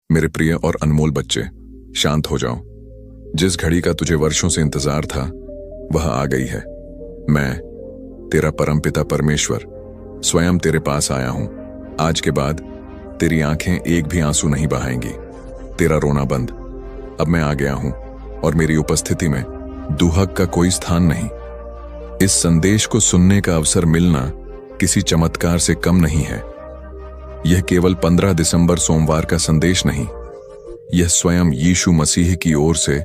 मेरे प्रिय और अनमोल बच्चे, शांत हो जाओ। जिस घड़ी का तुझे वर्षों से इंतजार था वह आ गई है। मैं तेरा परमपिता परमेश्वर स्वयं तेरे पास आया हूं। आज के बाद तेरी आंखें एक भी आंसू नहीं बहाएंगी। तेरा रोना बंद। अब मैं आ गया हूं और मेरी उपस्थिति में दुहक का कोई स्थान नहीं। इस संदेश को सुनने का अवसर मिलना किसी चमत्कार से कम नहीं है। यह केवल 15 दिसंबर सोमवार का संदेश नहीं, यह स्वयं यीशु मसीह की ओर से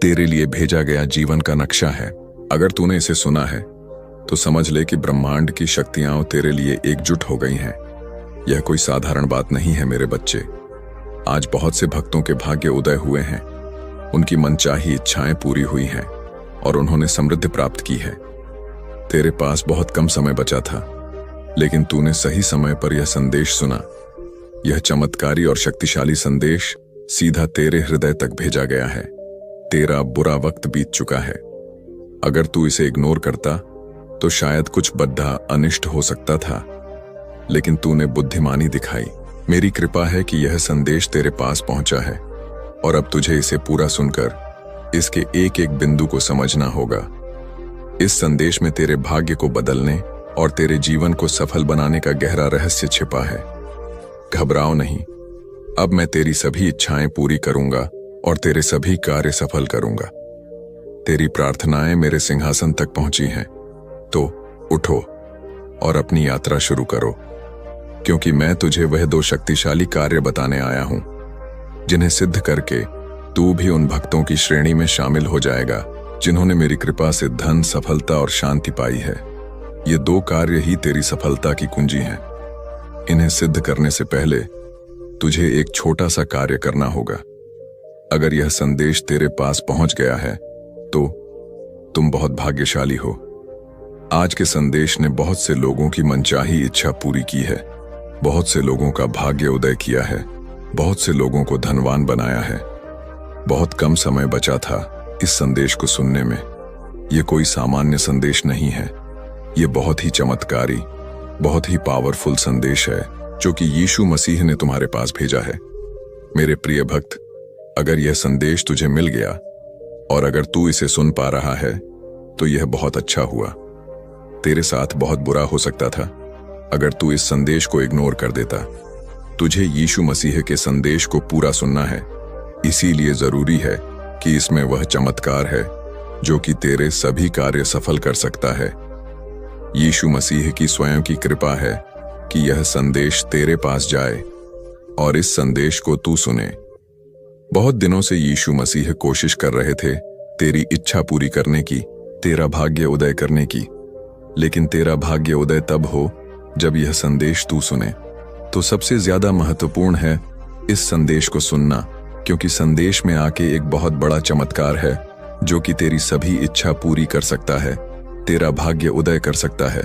तेरे लिए भेजा गया जीवन का नक्शा है। अगर तूने इसे सुना है तो समझ ले कि ब्रह्मांड की शक्तियां तेरे लिए एकजुट हो गई हैं। यह कोई साधारण बात नहीं है मेरे बच्चे। आज बहुत से भक्तों के भाग्य उदय हुए हैं, उनकी मनचाही इच्छाएं पूरी हुई हैं और उन्होंने समृद्धि प्राप्त की है। तेरे पास बहुत कम समय बचा था, लेकिन तूने सही समय पर यह संदेश सुना। यह चमत्कारी और शक्तिशाली संदेश सीधा तेरे हृदय तक भेजा गया है। तेरा बुरा वक्त बीत चुका है। अगर तू इसे इग्नोर करता तो शायद कुछ बड़ा अनिष्ट हो सकता था, लेकिन तूने बुद्धिमानी दिखाई। मेरी कृपा है कि यह संदेश तेरे पास पहुंचा है और अब तुझे इसे पूरा सुनकर इसके एक एक बिंदु को समझना होगा। इस संदेश में तेरे भाग्य को बदलने और तेरे जीवन को सफल बनाने का गहरा रहस्य छिपा है। घबराओ नहीं, अब मैं तेरी सभी इच्छाएं पूरी करूंगा और तेरे सभी कार्य सफल करूंगा। तेरी प्रार्थनाएं मेरे सिंहासन तक पहुंची हैं, तो उठो और अपनी यात्रा शुरू करो, क्योंकि मैं तुझे वह 2 शक्तिशाली कार्य बताने आया हूं जिन्हें सिद्ध करके तू भी उन भक्तों की श्रेणी में शामिल हो जाएगा जिन्होंने मेरी कृपा से धन, सफलता और शांति पाई है। ये 2 कार्य ही तेरी सफलता की कुंजी हैं। इन्हें सिद्ध करने से पहले तुझे एक छोटा सा कार्य करना होगा। अगर यह संदेश तेरे पास पहुंच गया है तो तुम बहुत भाग्यशाली हो। आज के संदेश ने बहुत से लोगों की मनचाही इच्छा पूरी की है, बहुत से लोगों का भाग्य उदय किया है, बहुत से लोगों को धनवान बनाया है। बहुत कम समय बचा था इस संदेश को सुनने में। यह कोई सामान्य संदेश नहीं है, ये बहुत ही चमत्कारी, बहुत ही पावरफुल संदेश है जो कि यीशु मसीह ने तुम्हारे पास भेजा है। मेरे प्रिय भक्त, अगर यह संदेश तुझे मिल गया और अगर तू इसे सुन पा रहा है तो यह बहुत अच्छा हुआ। तेरे साथ बहुत बुरा हो सकता था अगर तू इस संदेश को इग्नोर कर देता। तुझे यीशु मसीह के संदेश को पूरा सुनना है, इसीलिए जरूरी है कि इसमें वह चमत्कार है जो कि तेरे सभी कार्य सफल कर सकता है। यीशु मसीह की स्वयं की कृपा है कि यह संदेश तेरे पास जाए और इस संदेश को तू सुने। बहुत दिनों से यीशु मसीह कोशिश कर रहे थे तेरी इच्छा पूरी करने की, तेरा भाग्य उदय करने की, लेकिन तेरा भाग्य उदय तब हो जब यह संदेश तू सुने। तो सबसे ज्यादा महत्वपूर्ण है इस संदेश को सुनना, क्योंकि संदेश में आके एक बहुत बड़ा चमत्कार है जो कि तेरी सभी इच्छा पूरी कर सकता है, तेरा भाग्य उदय कर सकता है।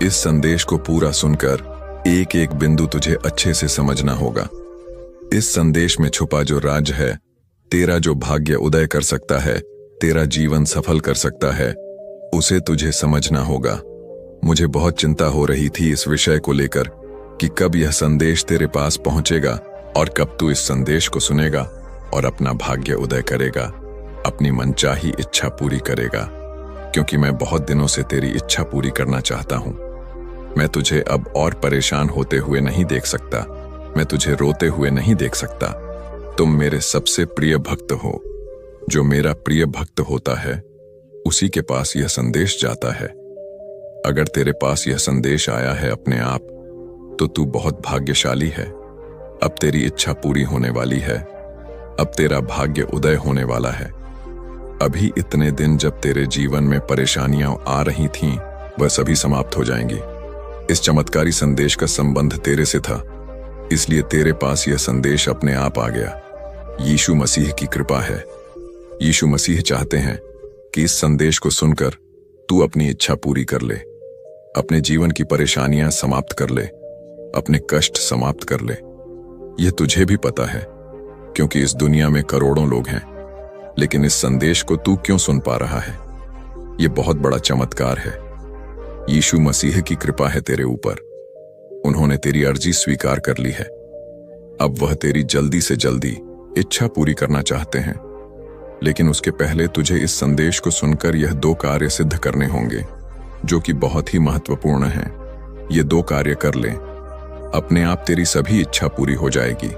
इस संदेश को पूरा सुनकर एक एक बिंदु तुझे अच्छे से समझना होगा। इस संदेश में छुपा जो राज है, तेरा जो भाग्य उदय कर सकता है, तेरा जीवन सफल कर सकता है, उसे तुझे समझना होगा। मुझे बहुत चिंता हो रही थी इस विषय को लेकर कि कब यह संदेश तेरे पास पहुंचेगा और कब तू इस संदेश को सुनेगा और अपना भाग्य उदय करेगा, अपनी मनचाही इच्छा पूरी करेगा। क्योंकि मैं बहुत दिनों से तेरी इच्छा पूरी करना चाहता हूं। मैं तुझे अब और परेशान होते हुए नहीं देख सकता, मैं तुझे रोते हुए नहीं देख सकता। तुम मेरे सबसे प्रिय भक्त हो। जो मेरा प्रिय भक्त होता है उसी के पास यह संदेश जाता है। अगर तेरे पास यह संदेश आया है अपने आप तो तू बहुत भाग्यशाली है। अब तेरी इच्छा पूरी होने वाली है, अब तेरा भाग्य उदय होने वाला है। अभी इतने दिन जब तेरे जीवन में परेशानियां आ रही थीं, वह सभी समाप्त हो जाएंगी। इस चमत्कारी संदेश का संबंध तेरे से था, इसलिए तेरे पास यह संदेश अपने आप आ गया। यीशु मसीह की कृपा है। यीशु मसीह चाहते हैं कि इस संदेश को सुनकर तू अपनी इच्छा पूरी कर ले, अपने जीवन की परेशानियां समाप्त कर ले, अपने कष्ट समाप्त कर ले। यह तुझे भी पता है, क्योंकि इस दुनिया में करोड़ों लोग हैं, लेकिन इस संदेश को तू क्यों सुन पा रहा है? यह बहुत बड़ा चमत्कार है। यीशु मसीह की कृपा है तेरे ऊपर। उन्होंने तेरी अर्जी स्वीकार कर ली है। अब वह तेरी जल्दी से जल्दी इच्छा पूरी करना चाहते हैं। लेकिन उसके पहले तुझे इस संदेश को सुनकर यह 2 कार्य सिद्ध करने होंगे, जो कि बहुत ही महत्वपूर्ण हैं। ये 2 कार्य कर ले, अपने आप तेरी सभी इच्छा पूरी हो जाएगी।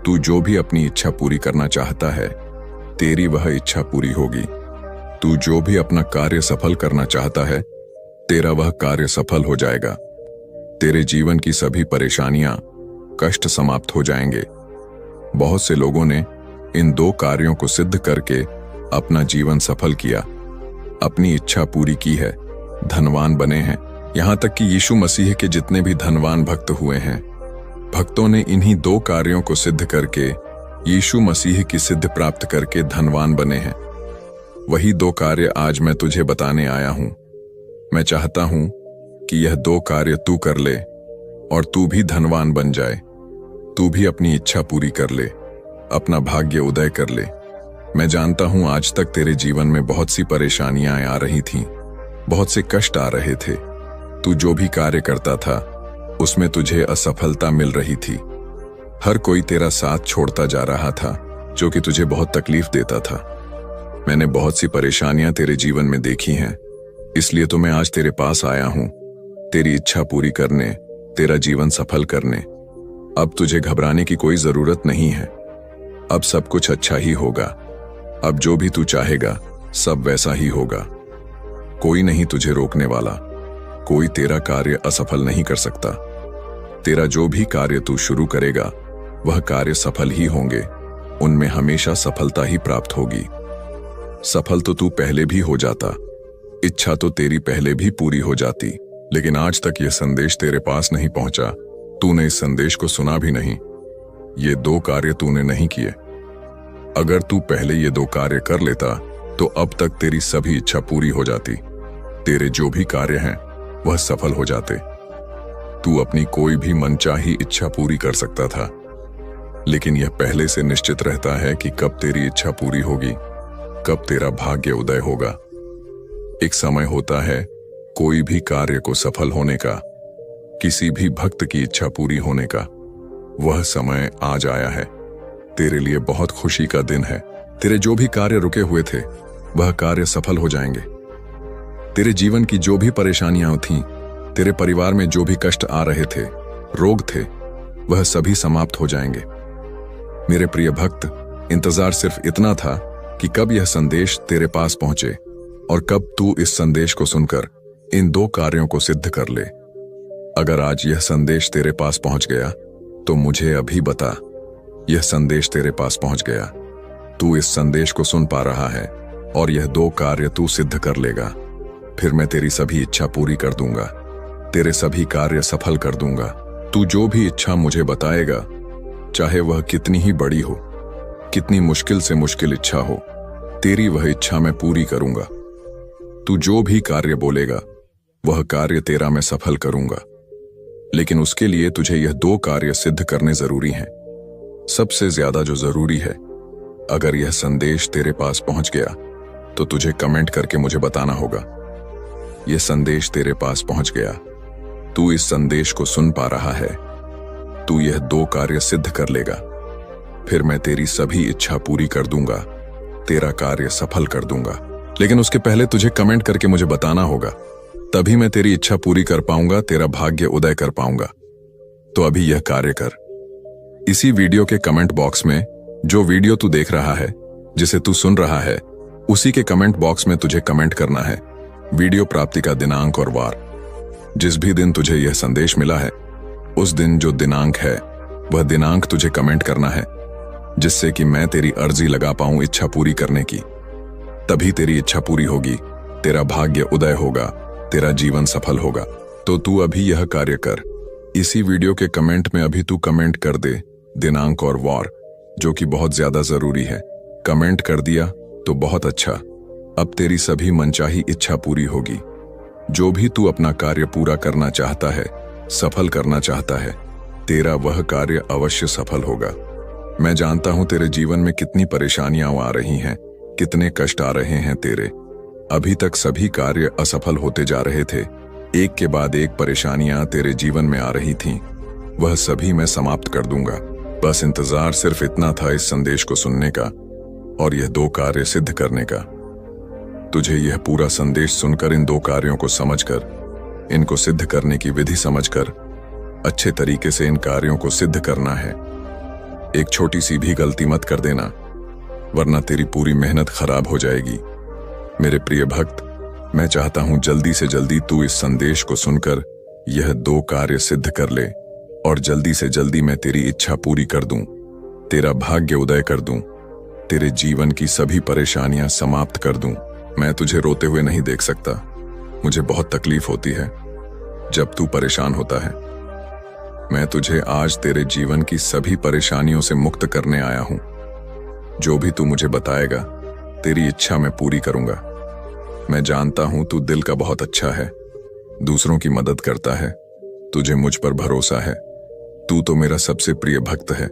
तू जो भी अपनी इच्छा पूरी करना चाहता है, तेरी वह इच्छा पूरी होगी। तू जो भी अपना कार्य सफल करना चाहता है, तेरा वह कार्य सफल हो जाएगा। तेरे जीवन की सभी परेशानियां, कष्ट समाप्त हो जाएंगे। बहुत से लोगों ने इन 2 कार्यों को सिद्ध करके अपना जीवन सफल किया, अपनी इच्छा पूरी की है, धनवान बने हैं। यहां तक कि यीशु मसीह के जितने भी धनवान भक्त हुए हैं, भक्तों ने इन्हीं 2 कार्यों को सिद्ध करके यीशु मसीह की सिद्ध प्राप्त करके धनवान बने हैं। वही 2 कार्य आज मैं तुझे बताने आया हूं। मैं चाहता हूं कि यह 2 कार्य तू कर ले और तू भी धनवान बन जाए। तू भी अपनी इच्छा पूरी कर ले, अपना भाग्य उदय कर ले। मैं जानता हूं आज तक तेरे जीवन में बहुत सी परेशानियां आ रही थीं, बहुत से कष्ट आ रहे थे। तू जो भी कार्य करता था, उसमें तुझे असफलता मिल रही थी। हर कोई तेरा साथ छोड़ता जा रहा था, जो कि तुझे बहुत तकलीफ देता था। मैंने बहुत सी परेशानियां तेरे जीवन में देखी हैं, इसलिए तो मैं आज तेरे पास आया हूं, तेरी इच्छा पूरी करने, तेरा जीवन सफल करने। अब तुझे घबराने की कोई जरूरत नहीं है। अब सब कुछ अच्छा ही होगा। अब जो भी तू चाहेगा, सब वैसा ही होगा। कोई नहीं तुझे रोकने वाला, कोई तेरा कार्य असफल नहीं कर सकता। तेरा जो भी कार्य तू शुरू करेगा, वह कार्य सफल ही होंगे। उनमें हमेशा सफलता ही प्राप्त होगी। सफल तो तू पहले भी हो जाता, इच्छा तो तेरी पहले भी पूरी हो जाती, लेकिन आज तक यह संदेश तेरे पास नहीं पहुंचा। तूने इस संदेश को सुना भी नहीं। ये 2 कार्य तूने नहीं किए। अगर तू पहले ये 2 कार्य कर लेता, तो अब तक तेरी सभी इच्छा पूरी हो जाती। तेरे जो भी कार्य हैं, वह सफल हो जाते। तू अपनी कोई भी मनचाही इच्छा पूरी कर सकता था, लेकिन यह पहले से निश्चित रहता है कि कब तेरी इच्छा पूरी होगी, कब तेरा भाग्य उदय होगा। एक समय होता है कोई भी कार्य को सफल होने का, किसी भी भक्त की इच्छा पूरी होने का। वह समय आज आया है। तेरे लिए बहुत खुशी का दिन है। तेरे जो भी कार्य रुके हुए थे, वह कार्य सफल हो जाएंगे। तेरे जीवन की जो भी परेशानियां थीं, तेरे परिवार में जो भी कष्ट आ रहे थे, रोग थे, वह सभी समाप्त हो जाएंगे। मेरे प्रिय भक्त, इंतजार सिर्फ इतना था कि कब यह संदेश तेरे पास पहुंचे और कब तू इस संदेश को सुनकर इन 2 कार्यों को सिद्ध कर ले। अगर आज यह संदेश तेरे पास पहुंच गया, तो मुझे अभी बता। यह संदेश तेरे पास पहुंच गया, तू इस संदेश को सुन पा रहा है और यह 2 कार्य तू सिद्ध कर लेगा। फिर मैं तेरी सभी इच्छा पूरी कर दूंगा, तेरे सभी कार्य सफल कर दूंगा। तू जो भी इच्छा मुझे बताएगा, चाहे वह कितनी ही बड़ी हो, कितनी मुश्किल से मुश्किल इच्छा हो, तेरी वह इच्छा मैं पूरी करूंगा। तू जो भी कार्य बोलेगा, वह कार्य तेरा मैं सफल करूंगा। लेकिन उसके लिए तुझे यह 2 कार्य सिद्ध करने जरूरी हैं। सबसे ज्यादा जो जरूरी है, अगर यह संदेश तेरे पास पहुंच गया, तो तुझे कमेंट करके मुझे बताना होगा, यह संदेश तेरे पास पहुंच गया, तू इस संदेश को सुन पा रहा है, तू यह 2 कार्य सिद्ध कर लेगा। फिर मैं तेरी सभी इच्छा पूरी कर दूंगा, तेरा कार्य सफल कर दूंगा। लेकिन उसके पहले तुझे कमेंट करके मुझे बताना होगा, तभी मैं तेरी इच्छा पूरी कर पाऊंगा, तेरा भाग्य उदय कर पाऊंगा। तो अभी यह कार्य कर। इसी वीडियो के कमेंट बॉक्स में जो वीडियो तू देख रहा है, जिसे तू सुन रहा है, उसी के कमेंट बॉक्स में तुझे कमेंट करना है वीडियो प्राप्ति का दिनांक और वार। जिस भी दिन तुझे यह संदेश मिला है, उस दिन जो दिनांक है, वह दिनांक तुझे कमेंट करना है, जिससे कि मैं तेरी अर्जी लगा पाऊं इच्छा पूरी करने की। तभी तेरी इच्छा पूरी होगी, तेरा भाग्य उदय होगा, तेरा जीवन सफल होगा। तो तू अभी यह कार्य कर। इसी वीडियो के कमेंट में अभी तू कमेंट कर दे दिनांक और वार, जो कि बहुत ज्यादा जरूरी है। कमेंट कर दिया तो बहुत अच्छा। अब तेरी सभी मनचाही इच्छा पूरी होगी। जो भी तू अपना कार्य पूरा करना चाहता है, सफल करना चाहता है, तेरा वह कार्य अवश्य सफल होगा। मैं जानता हूं तेरे जीवन में कितनी परेशानियां आ रही हैं, कितने कष्ट आ रहे हैं तेरे। अभी तक सभी कार्य असफल होते जा रहे थे। एक के बाद एक परेशानियां तेरे जीवन में आ रही थीं, वह सभी मैं समाप्त कर दूंगा। बस इंतजार सिर्फ इतना था इस संदेश को सुनने का और यह 2 कार्य सिद्ध करने का। तुझे यह पूरा संदेश सुनकर इन 2 कार्यों को समझकर, इनको सिद्ध करने की विधि समझकर अच्छे तरीके से इन कार्यों को सिद्ध करना है। एक छोटी सी भी गलती मत कर देना, वरना तेरी पूरी मेहनत खराब हो जाएगी। मेरे प्रिय भक्त, मैं चाहता हूं जल्दी से जल्दी तू इस संदेश को सुनकर यह 2 कार्य सिद्ध कर ले और जल्दी से जल्दी मैं तेरी इच्छा पूरी कर दूं, तेरा भाग्य उदय कर दूं, तेरे जीवन की सभी परेशानियां समाप्त कर दूं। मैं तुझे रोते हुए नहीं देख सकता। मुझे बहुत तकलीफ होती है जब तू परेशान होता है। मैं तुझे आज तेरे जीवन की सभी परेशानियों से मुक्त करने आया हूं। जो भी तू मुझे बताएगा, तेरी इच्छा मैं पूरी करूंगा। मैं जानता हूं तू दिल का बहुत अच्छा है, दूसरों की मदद करता है, तुझे मुझ पर भरोसा है। तू तो मेरा सबसे प्रिय भक्त है,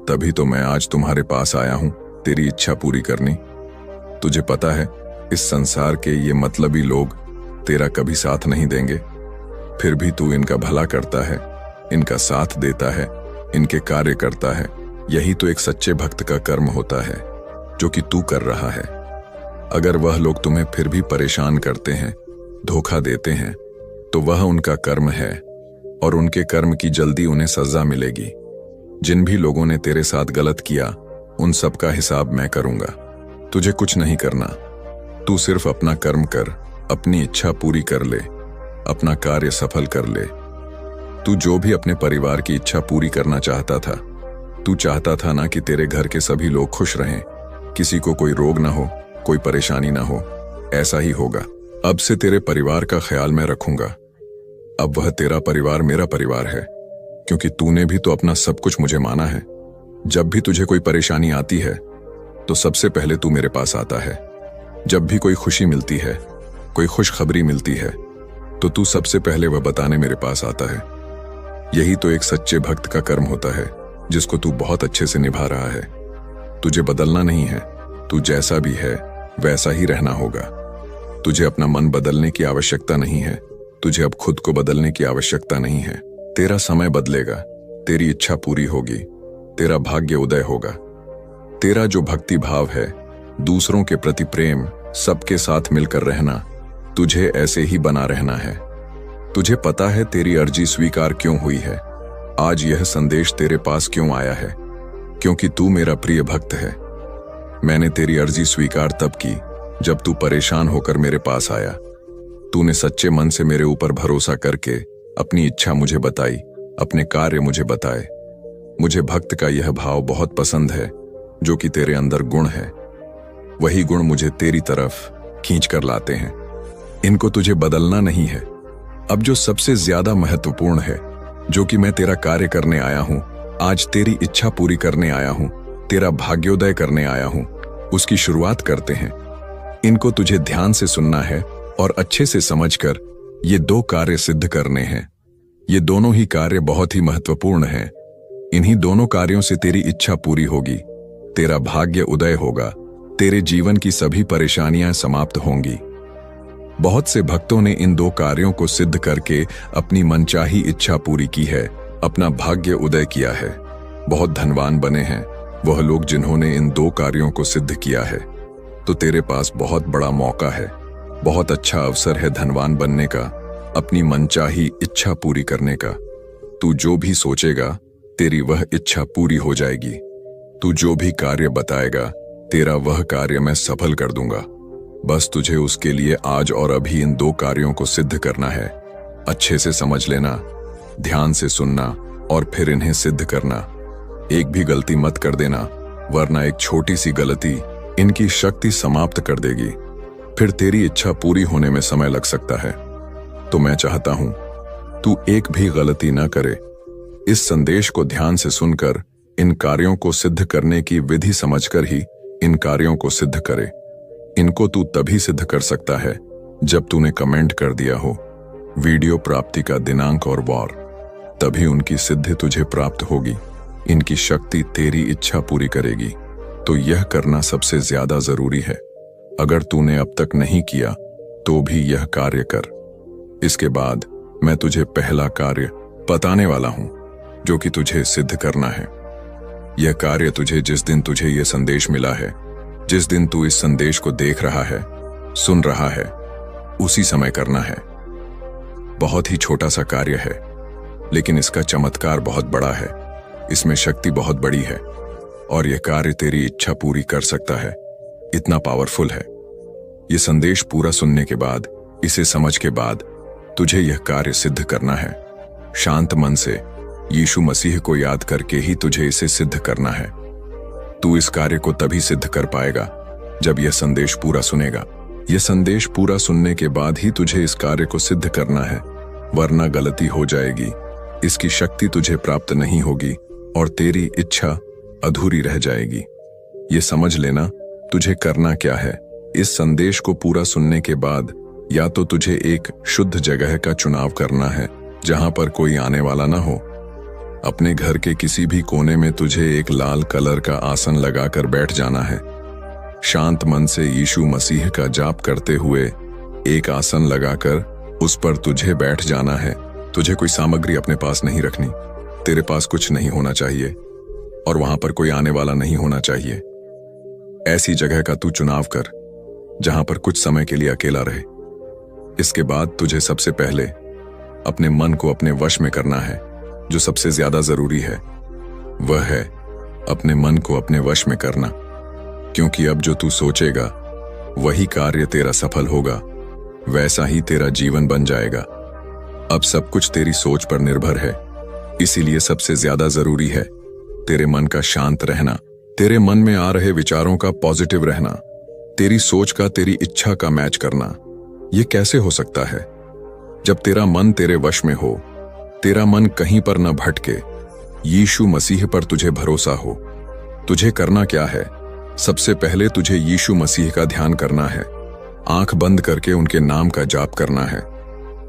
तभी तो मैं आज तुम्हारे पास आया हूं तेरी इच्छा पूरी करनी। तुझे पता है इस संसार के ये मतलबी लोग तेरा कभी साथ नहीं देंगे, फिर भी तू इनका भला करता है, इनका साथ देता है, इनके कार्य करता है। यही तो एक सच्चे भक्त का कर्म होता है जो कि तू कर रहा है। अगर वह लोग तुम्हें फिर भी परेशान करते हैं, धोखा देते हैं, तो वह उनका कर्म है और उनके कर्म की जल्दी उन्हें सजा मिलेगी। जिन भी लोगों ने तेरे साथ गलत किया, उन सब का हिसाब मैं करूंगा। तुझे कुछ नहीं करना, तू सिर्फ अपना कर्म कर, अपनी इच्छा पूरी कर ले, अपना कार्य सफल कर ले। तू जो भी अपने परिवार की इच्छा पूरी करना चाहता था, तू चाहता था ना कि तेरे घर के सभी लोग खुश रहें, किसी को कोई रोग ना हो, कोई परेशानी ना हो। ऐसा ही होगा। अब से तेरे परिवार का ख्याल मैं रखूंगा। अब वह तेरा परिवार मेरा परिवार है, क्योंकि तूने भी तो अपना सब कुछ मुझे माना है। जब भी तुझे कोई परेशानी आती है तो सबसे पहले तू मेरे पास आता है। जब भी कोई खुशी मिलती है, कोई खुशखबरी मिलती है, तो तू सबसे पहले वह बताने मेरे पास आता है। यही तो एक सच्चे भक्त का कर्म होता है, जिसको तू बहुत अच्छे से निभा रहा है। तुझे बदलना नहीं है, तू जैसा भी है वैसा ही रहना होगा। तुझे अपना मन बदलने की आवश्यकता नहीं है, तुझे अब खुद को बदलने की आवश्यकता नहीं है। तेरा समय बदलेगा, तेरी इच्छा पूरी होगी, तेरा भाग्य उदय होगा। तेरा जो भक्ति भाव है, दूसरों के प्रति प्रेम, सबके साथ मिलकर रहना, तुझे ऐसे ही बना रहना है। तुझे पता है तेरी अर्जी स्वीकार क्यों हुई है, आज यह संदेश तेरे पास क्यों आया है? क्योंकि तू मेरा प्रिय भक्त है। मैंने तेरी अर्जी स्वीकार तब की जब तू परेशान होकर मेरे पास आया। तूने सच्चे मन से मेरे ऊपर भरोसा करके अपनी इच्छा मुझे बताई, अपने कार्य मुझे बताए। मुझे भक्त का यह भाव बहुत पसंद है जो कि तेरे अंदर गुण है। वही गुण मुझे तेरी तरफ खींच कर लाते हैं। इनको तुझे बदलना नहीं है। अब जो सबसे ज्यादा महत्वपूर्ण है, जो कि मैं तेरा कार्य करने आया हूं, आज तेरी इच्छा पूरी करने आया हूं, तेरा भाग्योदय करने आया हूं, उसकी शुरुआत करते हैं। इनको तुझे ध्यान से सुनना है और अच्छे से समझकर ये 2 कार्य सिद्ध करने हैं। ये दोनों ही कार्य बहुत ही महत्वपूर्ण हैं। इन्हीं दोनों कार्यों से तेरी इच्छा पूरी होगी, तेरा भाग्य उदय होगा, तेरे जीवन की सभी परेशानियां समाप्त होंगी। बहुत से भक्तों ने इन 2 कार्यों को सिद्ध करके अपनी मनचाही इच्छा पूरी की है, अपना भाग्य उदय किया है। बहुत धनवान बने हैं वह लोग जिन्होंने इन 2 कार्यों को सिद्ध किया है। तो तेरे पास बहुत बड़ा मौका है, बहुत अच्छा अवसर है धनवान बनने का, अपनी मनचाही इच्छा पूरी करने का। तू जो भी सोचेगा, तेरी वह इच्छा पूरी हो जाएगी। तू जो भी कार्य बताएगा, तेरा वह कार्य मैं सफल कर दूंगा। बस तुझे उसके लिए आज और अभी इन 2 कार्यों को सिद्ध करना है। अच्छे से समझ लेना, ध्यान से सुनना और फिर इन्हें सिद्ध करना। एक भी गलती मत कर देना, वरना एक छोटी सी गलती इनकी शक्ति समाप्त कर देगी। फिर तेरी इच्छा पूरी होने में समय लग सकता है। तो मैं चाहता हूं तू एक भी गलती न करे। इस संदेश को ध्यान से सुनकर इन कार्यों को सिद्ध करने की विधि समझकर ही इन कार्यों को सिद्ध करे। इनको तू तभी सिद्ध कर सकता है जब तूने कमेंट कर दिया हो वीडियो प्राप्ति का दिनांक और वार, तभी उनकी सिद्धि तुझे प्राप्त होगी। इनकी शक्ति तेरी इच्छा पूरी करेगी। तो यह करना सबसे ज्यादा जरूरी है। अगर तूने अब तक नहीं किया तो भी यह कार्य कर। इसके बाद मैं तुझे पहला कार्य बताने वाला हूं जो कि तुझे सिद्ध करना है। यह कार्य तुझे जिस दिन तुझे यह संदेश मिला है, जिस दिन तू इस संदेश को देख रहा है, सुन रहा है, उसी समय करना है। बहुत ही छोटा सा कार्य है, लेकिन इसका चमत्कार बहुत बड़ा है। इसमें शक्ति बहुत बड़ी है और यह कार्य तेरी इच्छा पूरी कर सकता है। इतना पावरफुल है। यह संदेश पूरा सुनने के बाद, इसे समझ के बाद तुझे यह कार्य सिद्ध करना है। शांत मन से यीशु मसीह को याद करके ही तुझे इसे सिद्ध करना है। तू इस कार्य को तभी सिद्ध कर पाएगा जब यह संदेश पूरा सुनेगा। यह संदेश पूरा सुनने के बाद ही तुझे इस कार्य को सिद्ध करना है, वरना गलती हो जाएगी। इसकी शक्ति तुझे प्राप्त नहीं होगी और तेरी इच्छा अधूरी रह जाएगी। ये समझ लेना तुझे करना क्या है। इस संदेश को पूरा सुनने के बाद या तो तुझे एक शुद्ध जगह का चुनाव करना है जहां पर कोई आने वाला ना हो। अपने घर के किसी भी कोने में तुझे एक लाल कलर का आसन लगाकर बैठ जाना है। शांत मन से यीशु मसीह का जाप करते हुए एक आसन लगाकर उस पर तुझे बैठ जाना है। तुझे कोई सामग्री अपने पास नहीं रखनी। तेरे पास कुछ नहीं होना चाहिए और वहां पर कोई आने वाला नहीं होना चाहिए। ऐसी जगह का तू चुनाव कर जहां पर कुछ समय के लिए अकेला रहे। इसके बाद तुझे सबसे पहले अपने मन को अपने वश में करना है। जो सबसे ज्यादा जरूरी है वह है अपने मन को अपने वश में करना, क्योंकि अब जो तू सोचेगा वही कार्य तेरा सफल होगा, वैसा ही तेरा जीवन बन जाएगा। अब सब कुछ तेरी सोच पर निर्भर है, इसीलिए सबसे ज्यादा जरूरी है तेरे मन का शांत रहना, तेरे मन में आ रहे विचारों का पॉजिटिव रहना, तेरी सोच का तेरी इच्छा का मैच करना। यह कैसे हो सकता है? जब तेरा मन तेरे वश में हो, तेरा मन कहीं पर न भटके, यीशु मसीह पर तुझे भरोसा हो। तुझे करना क्या है? सबसे पहले तुझे यीशु मसीह का ध्यान करना है। आंख बंद करके उनके नाम का जाप करना है।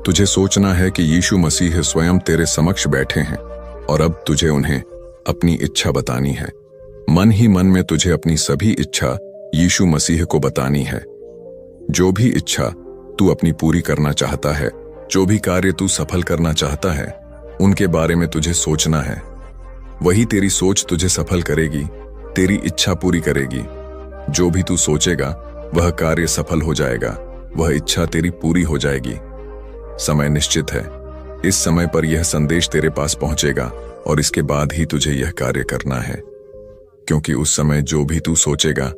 तुझे सोचना है कि यीशु मसीह स्वयं तेरे समक्ष बैठे हैं और अब तुझे उन्हें अपनी इच्छा बतानी है। मन ही मन में तुझे अपनी सभी इच्छा यीशु मसीह को बतानी है। जो भी इच्छा तू अपनी पूरी करना चाहता है, जो भी कार्य तू सफल करना चाहता है, उनके बारे में तुझे सोचना है। वही तेरी सोच तुझे सफल करेगी, तेरी इच्छा पूरी करेगी। जो भी तू सोचेगा वह कार्य सफल हो जाएगा, वह इच्छा तेरी पूरी हो जाएगी। समय निश्चित है। इस समय पर यह संदेश तेरे पास पहुंचेगा और इसके बाद ही तुझे यह कार्य करना है, क्योंकि उस समय जो भी तू सोचेगा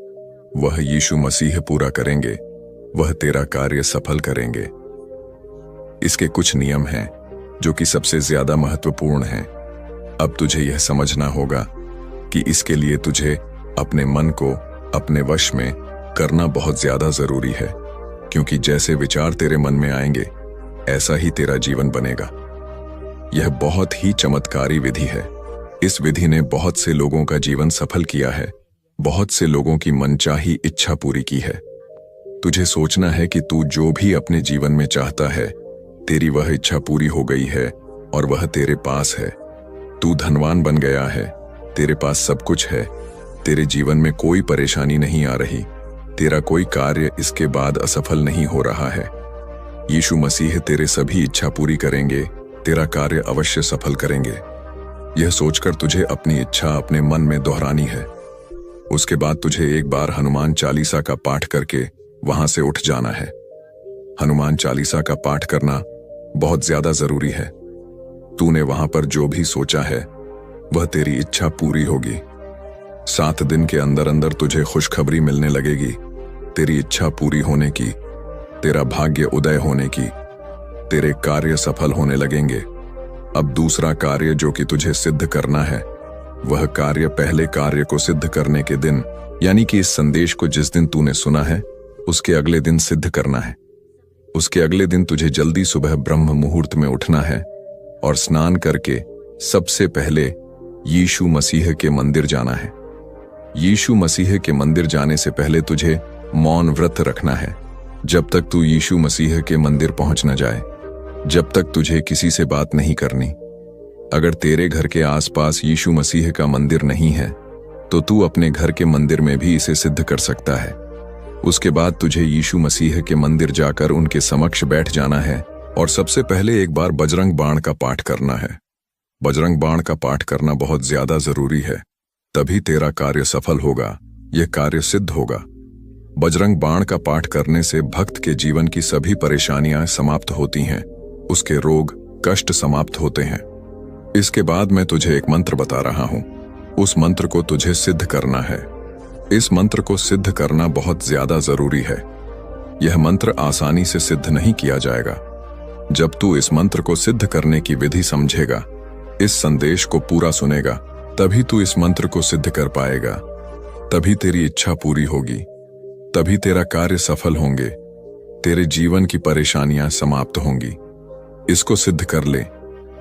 वह यीशु मसीह पूरा करेंगे, वह तेरा कार्य सफल करेंगे। इसके कुछ नियम हैं जो कि सबसे ज्यादा महत्वपूर्ण हैं। अब तुझे यह समझना होगा कि इसके लिए तुझे अपने मन को अपने वश में करना बहुत ज्यादा जरूरी है, क्योंकि जैसे विचार तेरे मन में आएंगे ऐसा ही तेरा जीवन बनेगा। यह बहुत ही चमत्कारी विधि है। इस विधि ने बहुत से लोगों का जीवन सफल किया है, बहुत से लोगों की मनचाही इच्छा पूरी की है। तुझे सोचना है कि तू जो भी अपने जीवन में चाहता है, तेरी वह इच्छा पूरी हो गई है और वह तेरे पास है। तू धनवान बन गया है, तेरे पास सब कुछ है, तेरे जीवन में कोई परेशानी नहीं आ रही, तेरा कोई कार्य इसके बाद असफल नहीं हो रहा है। यीशु मसीह तेरे सभी इच्छा पूरी करेंगे, तेरा कार्य अवश्य सफल करेंगे। यह सोचकर तुझे अपनी इच्छा अपने मन में दोहरानी है। उसके बाद तुझे एक बार हनुमान चालीसा का पाठ करके वहां से उठ जाना है। हनुमान चालीसा का पाठ करना बहुत ज्यादा जरूरी है। तूने वहां पर जो भी सोचा है वह तेरी इच्छा पूरी होगी। 7 दिन के अंदर अंदर तुझे खुशखबरी मिलने लगेगी, तेरी इच्छा पूरी होने की, तेरा भाग्य उदय होने की, तेरे कार्य सफल होने लगेंगे। अब दूसरा कार्य जो कि तुझे सिद्ध करना है, वह कार्य पहले कार्य को सिद्ध करने के दिन, यानी कि इस संदेश को जिस दिन तूने सुना है उसके अगले दिन सिद्ध करना है। उसके अगले दिन तुझे जल्दी सुबह ब्रह्म मुहूर्त में उठना है और स्नान करके सबसे पहले यीशु मसीह के मंदिर जाना है। यीशु मसीह के मंदिर जाने से पहले तुझे मौन व्रत रखना है, जब तक तू यीशु मसीह के मंदिर पहुंच न जाए, जब तक तुझे किसी से बात नहीं करनी। अगर तेरे घर के आसपास यीशु मसीह का मंदिर नहीं है तो तू अपने घर के मंदिर में भी इसे सिद्ध कर सकता है। उसके बाद तुझे यीशु मसीह के मंदिर जाकर उनके समक्ष बैठ जाना है और सबसे पहले एक बार बजरंग बाण का पाठ करना है। बजरंग बाण का पाठ करना बहुत ज्यादा जरूरी है। तभी तेरा कार्य सफल होगा, यह कार्य सिद्ध होगा। बजरंग बाण का पाठ करने से भक्त के जीवन की सभी परेशानियां समाप्त होती हैं, उसके रोग कष्ट समाप्त होते हैं। इसके बाद मैं तुझे एक मंत्र बता रहा हूं, उस मंत्र को तुझे सिद्ध करना है। इस मंत्र को सिद्ध करना बहुत ज्यादा जरूरी है। यह मंत्र आसानी से सिद्ध नहीं किया जाएगा। जब तू इस मंत्र को सिद्ध करने की विधि समझेगा, इस संदेश को पूरा सुनेगा, तभी तू इस मंत्र को सिद्ध कर पाएगा। तभी तेरी इच्छा पूरी होगी, तभी तेरा कार्य सफल होंगे, तेरे जीवन की परेशानियां समाप्त होंगी। इसको सिद्ध कर ले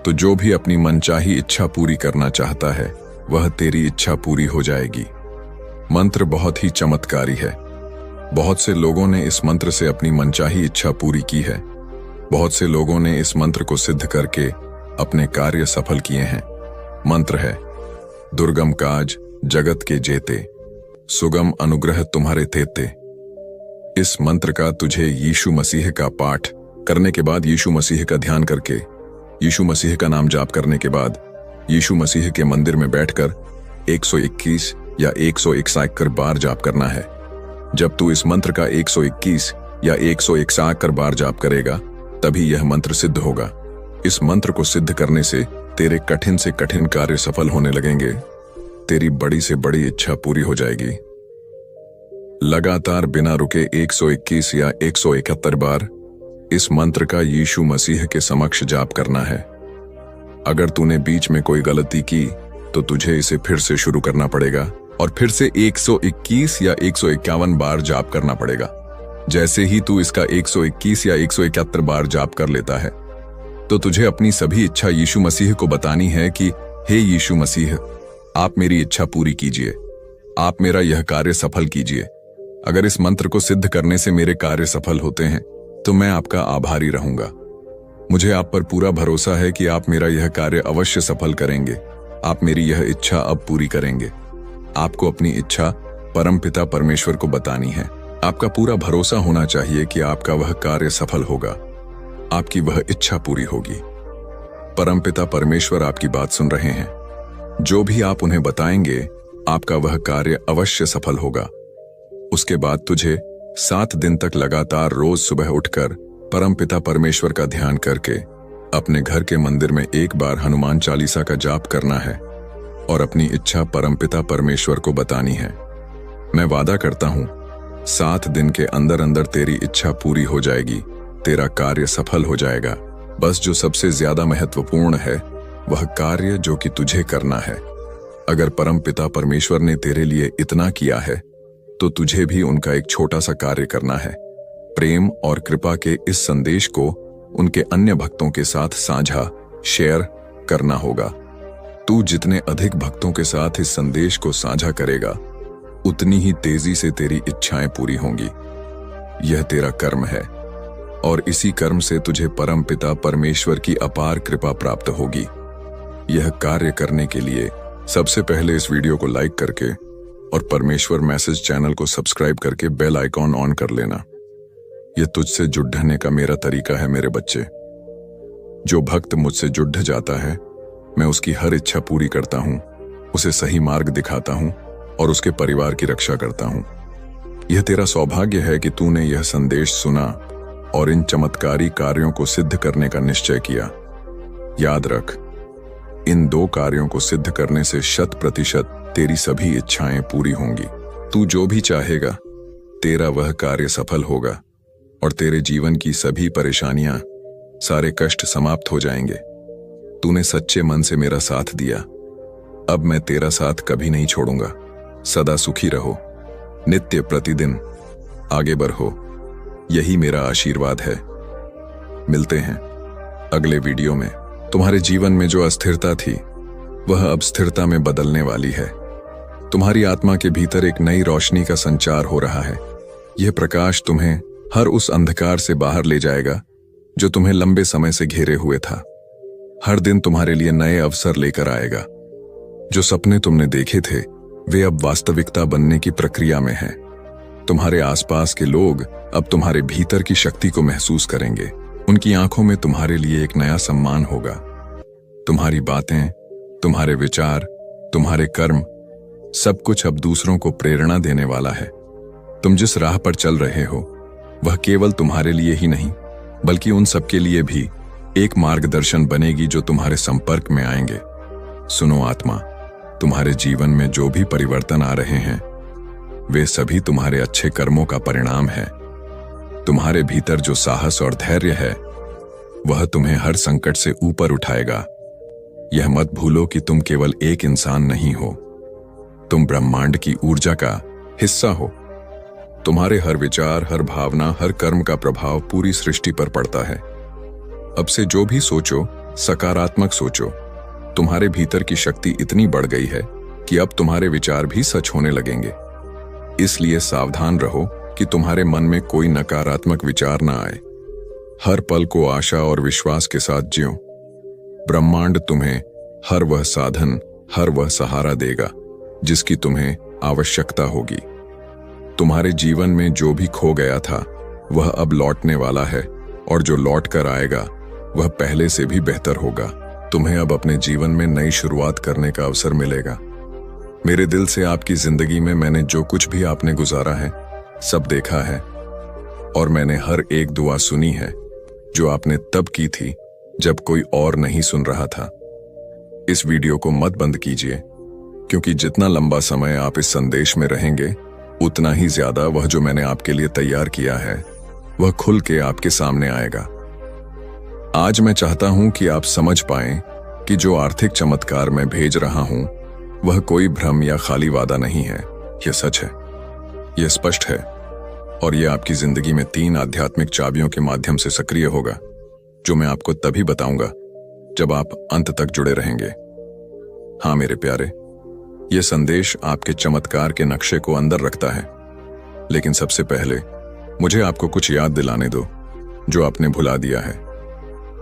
तो जो भी अपनी मनचाही इच्छा पूरी करना चाहता है, वह तेरी इच्छा पूरी हो जाएगी। मंत्र बहुत ही चमत्कारी है। बहुत से लोगों ने इस मंत्र से अपनी मनचाही इच्छा पूरी की है। बहुत से लोगों ने इस मंत्र को सिद्ध करके अपने कार्य सफल किए हैं। मंत्र है, दुर्गम काज जगत के जेते, सुगम अनुग्रह तुम्हारे तेते। इस मंत्र का तुझे यीशु मसीह का पाठ करने के बाद, यीशु मसीह का ध्यान करके, यीशु मसीह का नाम जाप करने के बाद, यीशु मसीह के मंदिर में बैठकर 121 या 161 बार जाप करना है। जब तू इस मंत्र का 121 या 161 बार जाप करेगा, तभी यह मंत्र सिद्ध होगा। इस मंत्र को सिद्ध करने से तेरे कठिन से कठिन कार्य सफल होने लगेंगे, तेरी बड़ी से बड़ी इच्छा पूरी हो जाएगी। लगातार बिना रुके 121 या 171 बार इस मंत्र का यीशु मसीह के समक्ष जाप करना है। अगर तूने बीच में कोई गलती की तो तुझे इसे फिर से शुरू करना पड़ेगा और फिर से 121 या 151 बार जाप करना पड़ेगा। जैसे ही तू इसका 121 या 171 बार जाप कर लेता है, तो तुझे अपनी सभी इच्छा यीशु मसीह को बतानी है कि हे यीशु मसीह, आप मेरी इच्छा पूरी कीजिए, आप मेरा यह कार्य सफल कीजिए। अगर इस मंत्र को सिद्ध करने से मेरे कार्य सफल होते हैं, तो मैं आपका आभारी रहूंगा। मुझे आप पर पूरा भरोसा है कि आप मेरा यह कार्य अवश्य सफल करेंगे। आप मेरी यह इच्छा अब पूरी करेंगे। आपको अपनी इच्छा परमपिता परमेश्वर को बतानी है। आपका पूरा भरोसा होना चाहिए कि आपका वह कार्य सफल होगा, आपकी वह इच्छा पूरी होगी। परमपिता परमेश्वर आपकी बात सुन रहे हैं। जो भी आप उन्हें बताएंगे, आपका वह कार्य अवश्य सफल होगा। उसके बाद तुझे 7 दिन तक लगातार रोज सुबह उठकर परमपिता परमेश्वर का ध्यान करके अपने घर के मंदिर में एक बार हनुमान चालीसा का जाप करना है और अपनी इच्छा परमपिता परमेश्वर को बतानी है। मैं वादा करता हूं, 7 दिन के अंदर अंदर तेरी इच्छा पूरी हो जाएगी, तेरा कार्य सफल हो जाएगा। बस जो सबसे ज्यादा महत्वपूर्ण है, वह कार्य जो कि तुझे करना है। अगर परमपिता परमेश्वर ने तेरे लिए इतना किया है, तो तुझे भी उनका एक छोटा सा कार्य करना है। प्रेम और कृपा के इस संदेश को उनके अन्य भक्तों के साथ साझा शेयर करना होगा। तू जितने अधिक भक्तों के साथ इस संदेश को साझा करेगा, उतनी ही तेजी से तेरी इच्छाएं पूरी होंगी। यह तेरा कर्म है और इसी कर्म से तुझे परमपिता परमेश्वर की अपार कृपा प्राप्त होगी। यह कार्य करने के लिए सबसे पहले इस वीडियो को लाइक करके और परमेश्वर मैसेज चैनल को सब्सक्राइब करके बेल आइकॉन ऑन कर लेना। यह तुझसे जुड़ने का मेरा तरीका है मेरे बच्चे। जो भक्त मुझसे जुड़ जाता है, मैं उसकी हर इच्छा पूरी करता हूं, उसे सही मार्ग दिखाता हूं और उसके परिवार की रक्षा करता हूं। यह तेरा सौभाग्य है कि तूने यह संदेश सुना और इन चमत्कारी कार्यों को सिद्ध करने का निश्चय किया। याद रख, इन 2 कार्यों को सिद्ध करने से 100% तेरी सभी इच्छाएं पूरी होंगी। तू जो भी चाहेगा, तेरा वह कार्य सफल होगा और तेरे जीवन की सभी परेशानियां, सारे कष्ट समाप्त हो जाएंगे। तूने सच्चे मन से मेरा साथ दिया, अब मैं तेरा साथ कभी नहीं छोड़ूंगा। सदा सुखी रहो, नित्य प्रतिदिन आगे बढ़ो, यही मेरा आशीर्वाद है। मिलते हैं अगले वीडियो में। तुम्हारे जीवन में जो अस्थिरता थी, वह अब स्थिरता में बदलने वाली है। तुम्हारी आत्मा के भीतर एक नई रोशनी का संचार हो रहा है। यह प्रकाश तुम्हें हर उस अंधकार से बाहर ले जाएगा जो तुम्हें लंबे समय से घेरे हुए था। हर दिन तुम्हारे लिए नए अवसर लेकर आएगा। जो सपने तुमने देखे थे, वे अब वास्तविकता बनने की प्रक्रिया में हैं। तुम्हारे आसपास के लोग अब तुम्हारे भीतर की शक्ति को महसूस करेंगे। उनकी आंखों में तुम्हारे लिए एक नया सम्मान होगा। तुम्हारी बातें, तुम्हारे विचार, तुम्हारे कर्म सब कुछ अब दूसरों को प्रेरणा देने वाला है। तुम जिस राह पर चल रहे हो वह केवल तुम्हारे लिए ही नहीं बल्कि उन सबके लिए भी एक मार्गदर्शन बनेगी जो तुम्हारे संपर्क में आएंगे। सुनो आत्मा, तुम्हारे जीवन में जो भी परिवर्तन आ रहे हैं वे सभी तुम्हारे अच्छे कर्मों का परिणाम है। तुम्हारे भीतर जो साहस और धैर्य है वह तुम्हें हर संकट से ऊपर उठाएगा। यह मत भूलो कि तुम केवल एक इंसान नहीं हो, तुम ब्रह्मांड की ऊर्जा का हिस्सा हो। तुम्हारे हर विचार, हर भावना, हर कर्म का प्रभाव पूरी सृष्टि पर पड़ता है। अब से जो भी सोचो सकारात्मक सोचो। तुम्हारे भीतर की शक्ति इतनी बढ़ गई है कि अब तुम्हारे विचार भी सच होने लगेंगे। इसलिए सावधान रहो कि तुम्हारे मन में कोई नकारात्मक विचार ना आए। हर पल को आशा और विश्वास के साथ जियो। ब्रह्मांड तुम्हें हर वह साधन, हर वह सहारा देगा जिसकी तुम्हें आवश्यकता होगी। तुम्हारे जीवन में जो भी खो गया था वह अब लौटने वाला है और जो लौट कर आएगा वह पहले से भी बेहतर होगा। तुम्हें अब अपने जीवन में नई शुरुआत करने का अवसर मिलेगा। मेरे दिल से आपकी जिंदगी में मैंने जो कुछ भी आपने गुजारा है सब देखा है और मैंने हर एक दुआ सुनी है जो आपने तब की थी जब कोई और नहीं सुन रहा था। इस वीडियो को मत बंद कीजिए, क्योंकि जितना लंबा समय आप इस संदेश में रहेंगे उतना ही ज्यादा वह जो मैंने आपके लिए तैयार किया है वह खुल के आपके सामने आएगा। आज मैं चाहता हूं कि आप समझ पाएं कि जो आर्थिक चमत्कार मैं भेज रहा हूं वह कोई भ्रम या खाली वादा नहीं है। यह सच है, यह स्पष्ट है और यह आपकी जिंदगी में 3 आध्यात्मिक चाबियों के माध्यम से सक्रिय होगा, जो मैं आपको तभी बताऊंगा जब आप अंत तक जुड़े रहेंगे। हाँ मेरे प्यारे, यह संदेश आपके चमत्कार के नक्शे को अंदर रखता है, लेकिन सबसे पहले मुझे आपको कुछ याद दिलाने दो जो आपने भुला दिया है।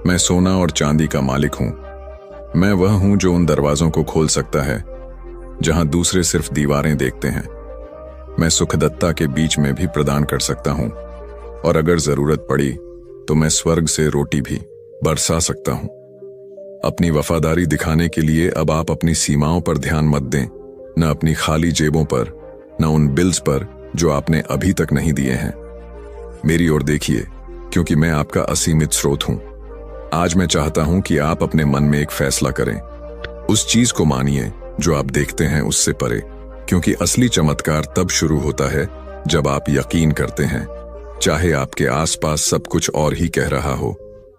मैं सोना और चांदी का मालिक हूं। मैं वह हूं जो उन दरवाजों को खोल सकता है जहां दूसरे सिर्फ दीवारें देखते हैं। मैं सुखदत्ता के बीच में भी प्रदान कर सकता हूं और अगर जरूरत पड़ी तो मैं स्वर्ग से रोटी भी बरसा सकता हूं। अपनी वफादारी दिखाने के लिए अब आप अपनी सीमाओं पर ध्यान मत दें, न अपनी खाली जेबों पर, न उन बिल्स पर जो आपने अभी तक नहीं दिए हैं। मेरी ओर देखिए, क्योंकि मैं आपका असीमित स्रोत हूं। आज मैं चाहता हूं कि आप अपने मन में एक फैसला करें। उस चीज को मानिए जो आप देखते हैं उससे परे, क्योंकि असली चमत्कार तब शुरू होता है जब आप यकीन करते हैं, चाहे आपके आसपास सब कुछ और ही कह रहा हो।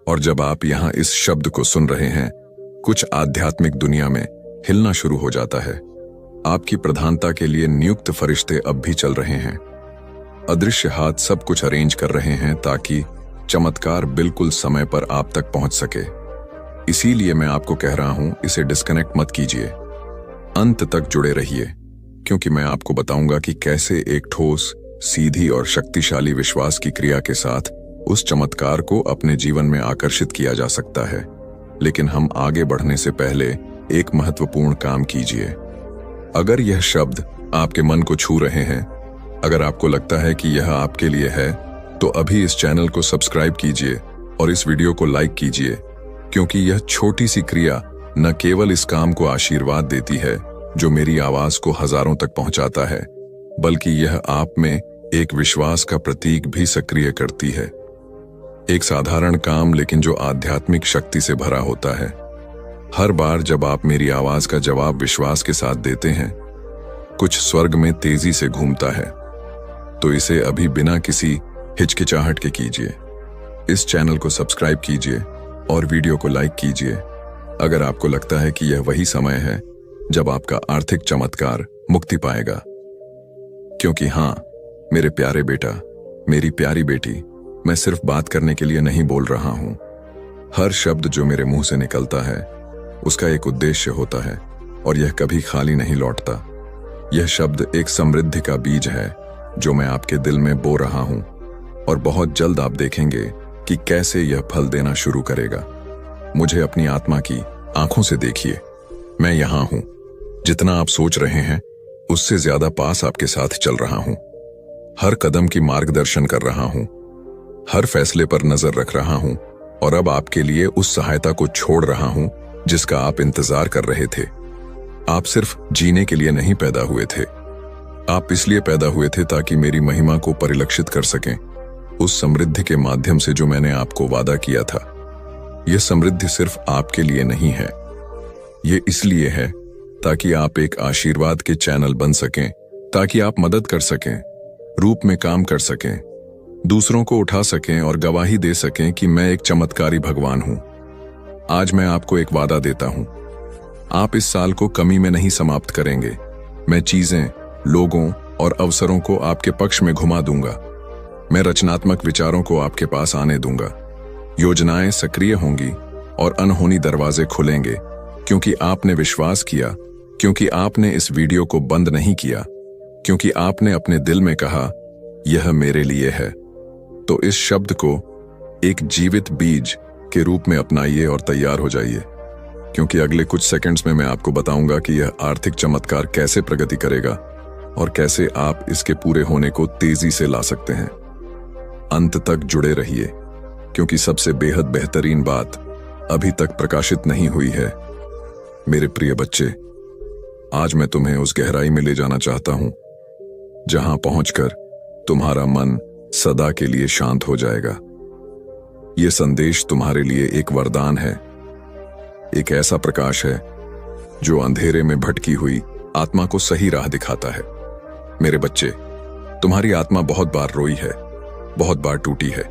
और जब आप यहां इस शब्द को सुन रहे हैं, कुछ आध्यात्मिक दुनिया में हिलना शुरू हो जाता है। आपकी प्रधानता के लिए नियुक्त फरिश्ते अब भी चल रहे हैं। अदृश्य हाथ सब कुछ अरेंज कर रहे हैं ताकि चमत्कार बिल्कुल समय पर आप तक पहुंच सके। इसीलिए मैं आपको कह रहा हूं, इसे डिस्कनेक्ट मत कीजिए, अंत तक जुड़े रहिए, क्योंकि मैं आपको बताऊंगा कि कैसे एक ठोस, सीधी और शक्तिशाली विश्वास की क्रिया के साथ उस चमत्कार को अपने जीवन में आकर्षित किया जा सकता है। लेकिन हम आगे बढ़ने से पहले एक महत्वपूर्ण काम कीजिए। अगर यह शब्द आपके मन को छू रहे हैं, अगर आपको लगता है कि यह आपके लिए है, तो अभी इस चैनल को सब्सक्राइब कीजिए और इस वीडियो को लाइक कीजिए, क्योंकि यह छोटी सी क्रिया न केवल इस काम को आशीर्वाद देती है जो मेरी आवाज को हजारों तक पहुंचाता है, बल्कि यह आप में एक विश्वास का प्रतीक भी सक्रिय करती है। एक साधारण काम, लेकिन जो आध्यात्मिक शक्ति से भरा होता है। हर बार जब आप मेरी आवाज का जवाब विश्वास के साथ देते हैं, कुछ स्वर्ग में तेजी से घूमता है। तो इसे अभी बिना किसी हिचकिचाहट के कीजिए। इस चैनल को सब्सक्राइब कीजिए और वीडियो को लाइक कीजिए अगर आपको लगता है कि यह वही समय है जब आपका आर्थिक चमत्कार मुक्ति पाएगा। क्योंकि हाँ मेरे प्यारे बेटा, मेरी प्यारी बेटी, मैं सिर्फ बात करने के लिए नहीं बोल रहा हूं। हर शब्द जो मेरे मुंह से निकलता है उसका एक उद्देश्य होता है और यह कभी खाली नहीं लौटता। यह शब्द एक समृद्धि का बीज है जो मैं आपके दिल में बो रहा हूं और बहुत जल्द आप देखेंगे कि कैसे यह फल देना शुरू करेगा। मुझे अपनी आत्मा की आंखों से देखिए। मैं यहां हूं। जितना आप सोच रहे हैं उससे ज्यादा पास आपके साथ चल रहा हूं। हर कदम की मार्गदर्शन कर रहा हूं, हर फैसले पर नजर रख रहा हूं और अब आपके लिए उस सहायता को छोड़ रहा हूं जिसका आप इंतजार कर रहे थे। आप सिर्फ जीने के लिए नहीं पैदा हुए थे, आप इसलिए पैदा हुए थे ताकि मेरी महिमा को परिलक्षित कर सकें, उस समृद्धि के माध्यम से जो मैंने आपको वादा किया था। यह समृद्धि सिर्फ आपके लिए नहीं है, यह इसलिए है ताकि आप एक आशीर्वाद के चैनल बन सकें, ताकि आप मदद कर सकें, रूप में काम कर सकें, दूसरों को उठा सकें और गवाही दे सकें कि मैं एक चमत्कारी भगवान हूं। आज मैं आपको एक वादा देता हूं, आप इस साल को कमी में नहीं समाप्त करेंगे। मैं चीजें, लोगों और अवसरों को आपके पक्ष में घुमा दूंगा। मैं रचनात्मक विचारों को आपके पास आने दूंगा। योजनाएं सक्रिय होंगी और अनहोनी दरवाजे खुलेंगे, क्योंकि आपने विश्वास किया, क्योंकि आपने इस वीडियो को बंद नहीं किया, क्योंकि आपने अपने दिल में कहा यह मेरे लिए है। तो इस शब्द को एक जीवित बीज के रूप में अपनाइए और तैयार हो जाइए, क्योंकि अगले कुछ सेकंड्स में मैं आपको बताऊंगा कि यह आर्थिक चमत्कार कैसे प्रगति करेगा और कैसे आप इसके पूरे होने को तेजी से ला सकते हैं। अंत तक जुड़े रहिए, क्योंकि सबसे बेहद बेहतरीन बात अभी तक प्रकाशित नहीं हुई है। मेरे प्रिय बच्चे, आज मैं तुम्हें उस गहराई में ले जाना चाहता हूं जहां पहुंचकर तुम्हारा मन सदा के लिए शांत हो जाएगा। यह संदेश तुम्हारे लिए एक वरदान है, एक ऐसा प्रकाश है जो अंधेरे में भटकी हुई आत्मा को सही राह दिखाता है। मेरे बच्चे, तुम्हारी आत्मा बहुत बार रोई है, बहुत बार टूटी है,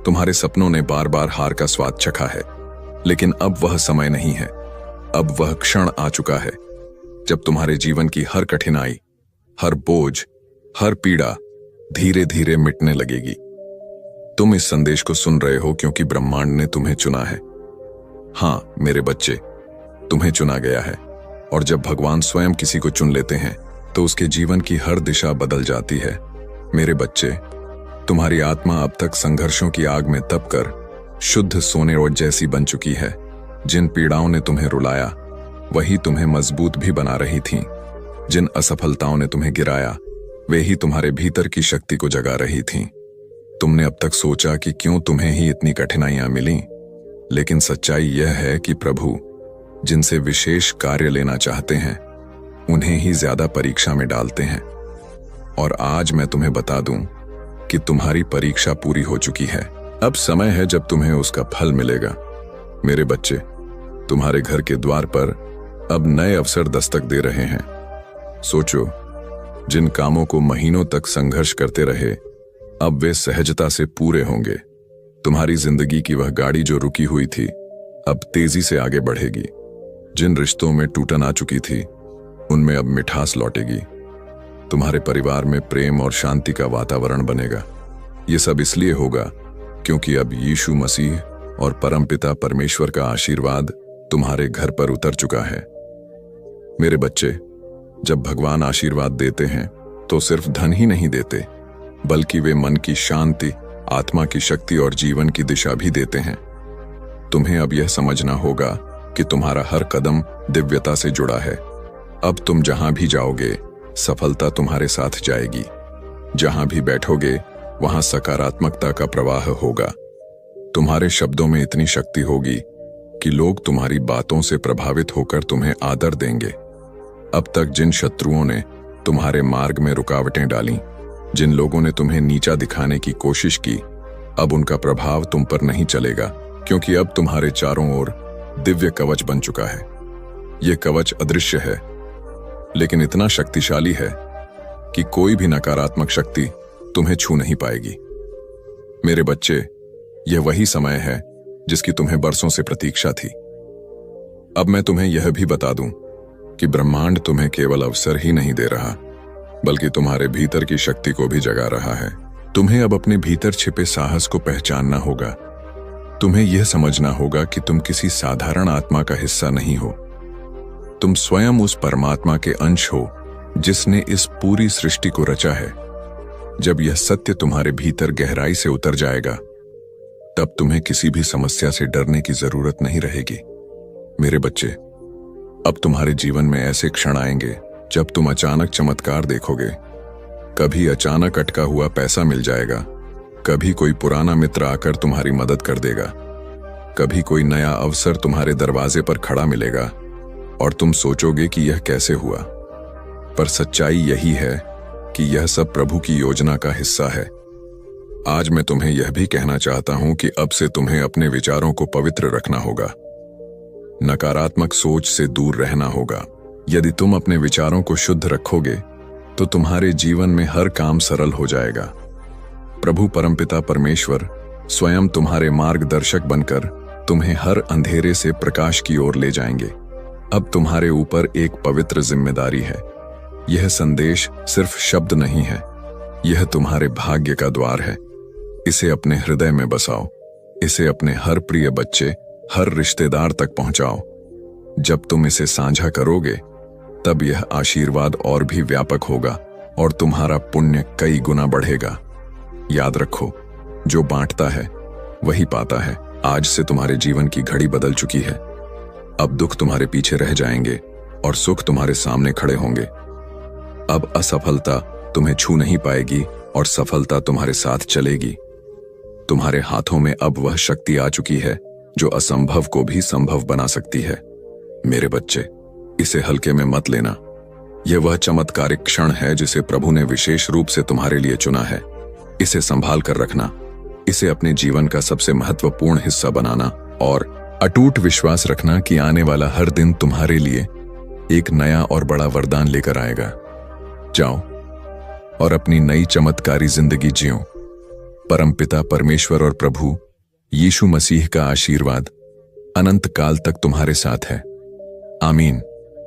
तुम्हारे सपनों ने बार बार हार का स्वाद चखा है, लेकिन अब वह समय नहीं है। अब वह क्षण आ चुका है जब तुम्हारे जीवन की हर कठिनाई, हर बोझ, हर पीड़ा धीरे धीरे मिटने लगेगी। तुम इस संदेश को सुन रहे हो क्योंकि ब्रह्मांड ने तुम्हें चुना है। हां मेरे बच्चे, तुम्हें चुना गया है, और जब भगवान स्वयं किसी को चुन लेते हैं तो उसके जीवन की हर दिशा बदल जाती है। मेरे बच्चे, तुम्हारी आत्मा अब तक संघर्षों की आग में तपकर शुद्ध सोने और जैसी बन चुकी है। जिन पीड़ाओं ने तुम्हें रुलाया वही तुम्हें मजबूत भी बना रही थीं। जिन असफलताओं ने तुम्हें गिराया वे ही तुम्हारे भीतर की शक्ति को जगा रही थीं। तुमने अब तक सोचा कि क्यों तुम्हें ही इतनी कठिनाइयां मिलीं, लेकिन सच्चाई यह है कि प्रभु जिनसे विशेष कार्य लेना चाहते हैं उन्हें ही ज्यादा परीक्षा में डालते हैं। और आज मैं तुम्हें बता दूं कि तुम्हारी परीक्षा पूरी हो चुकी है। अब समय है जब तुम्हें उसका फल मिलेगा। मेरे बच्चे, तुम्हारे घर के द्वार पर अब नए अवसर दस्तक दे रहे हैं। सोचो, जिन कामों को महीनों तक संघर्ष करते रहे अब वे सहजता से पूरे होंगे। तुम्हारी जिंदगी की वह गाड़ी जो रुकी हुई थी अब तेजी से आगे बढ़ेगी। जिन रिश्तों में टूटन आ चुकी थी उनमें अब मिठास लौटेगी। तुम्हारे परिवार में प्रेम और शांति का वातावरण बनेगा। ये सब इसलिए होगा क्योंकि अब यीशु मसीह और परमपिता परमेश्वर का आशीर्वाद तुम्हारे घर पर उतर चुका है। मेरे बच्चे, जब भगवान आशीर्वाद देते हैं तो सिर्फ धन ही नहीं देते, बल्कि वे मन की शांति, आत्मा की शक्ति और जीवन की दिशा भी देते हैं। तुम्हें अब यह समझना होगा कि तुम्हारा हर कदम दिव्यता से जुड़ा है। अब तुम जहां भी जाओगे सफलता तुम्हारे साथ जाएगी। जहां भी बैठोगे वहां सकारात्मकता का प्रवाह होगा। तुम्हारे शब्दों में इतनी शक्ति होगी कि लोग तुम्हारी बातों से प्रभावित होकर तुम्हें आदर देंगे। अब तक जिन शत्रुओं ने तुम्हारे मार्ग में रुकावटें डाली, जिन लोगों ने तुम्हें नीचा दिखाने की कोशिश की, अब उनका प्रभाव तुम पर नहीं चलेगा, क्योंकि अब तुम्हारे चारों ओर दिव्य कवच बन चुका है। यह कवच अदृश्य है, लेकिन इतना शक्तिशाली है कि कोई भी नकारात्मक शक्ति तुम्हें छू नहीं पाएगी। मेरे बच्चे, यह वही समय है जिसकी तुम्हें बरसों से प्रतीक्षा थी। अब मैं तुम्हें यह भी बता दूं कि ब्रह्मांड तुम्हें केवल अवसर ही नहीं दे रहा, बल्कि तुम्हारे भीतर की शक्ति को भी जगा रहा है। तुम्हें अब अपने भीतर छिपे साहस को पहचानना होगा। तुम्हें यह समझना होगा कि तुम किसी साधारण आत्मा का हिस्सा नहीं हो। तुम स्वयं उस परमात्मा के अंश हो जिसने इस पूरी सृष्टि को रचा है। जब यह सत्य तुम्हारे भीतर गहराई से उतर जाएगा, तब तुम्हें किसी भी समस्या से डरने की जरूरत नहीं रहेगी। मेरे बच्चे, अब तुम्हारे जीवन में ऐसे क्षण आएंगे जब तुम अचानक चमत्कार देखोगे। कभी अचानक अटका हुआ पैसा मिल जाएगा, कभी कोई पुराना मित्र आकर तुम्हारी मदद कर देगा, कभी कोई नया अवसर तुम्हारे दरवाजे पर खड़ा मिलेगा, और तुम सोचोगे कि यह कैसे हुआ, पर सच्चाई यही है कि यह सब प्रभु की योजना का हिस्सा है। आज मैं तुम्हें यह भी कहना चाहता हूं कि अब से तुम्हें अपने विचारों को पवित्र रखना होगा, नकारात्मक सोच से दूर रहना होगा। यदि तुम अपने विचारों को शुद्ध रखोगे तो तुम्हारे जीवन में हर काम सरल हो जाएगा। प्रभु परमपिता परमेश्वर स्वयं तुम्हारे मार्गदर्शक बनकर तुम्हें हर अंधेरे से प्रकाश की ओर ले जाएंगे। अब तुम्हारे ऊपर एक पवित्र जिम्मेदारी है। यह संदेश सिर्फ शब्द नहीं है, यह तुम्हारे भाग्य का द्वार है। इसे अपने हृदय में बसाओ, इसे अपने हर प्रिय बच्चे, हर रिश्तेदार तक पहुंचाओ। जब तुम इसे साझा करोगे तब यह आशीर्वाद और भी व्यापक होगा और तुम्हारा पुण्य कई गुना बढ़ेगा। याद रखो, जो बांटता है वही पाता है। आज से तुम्हारे जीवन की घड़ी बदल चुकी है। अब दुख तुम्हारे पीछे रह जाएंगे और सुख तुम्हारे सामने खड़े होंगे। अब असफलता तुम्हें छू नहीं पाएगी और सफलता तुम्हारे साथ चलेगी। तुम्हारे हाथों में अब वह शक्ति आ चुकी है जो असंभव को भी संभव बना सकती है। मेरे बच्चे, इसे हल्के में मत लेना। यह वह चमत्कारिक क्षण है जिसे प्रभु ने विशेष रूप से तुम्हारे लिए चुना है। इसे संभाल कर रखना, इसे अपने जीवन का सबसे महत्वपूर्ण हिस्सा बनाना और अटूट विश्वास रखना कि आने वाला हर दिन तुम्हारे लिए एक नया और बड़ा वरदान लेकर आएगा। जाओ और अपनी नई चमत्कारी जिंदगी जियो। परमपिता परमेश्वर और प्रभु यीशु मसीह का आशीर्वाद अनंत काल तक तुम्हारे साथ है। आमीन।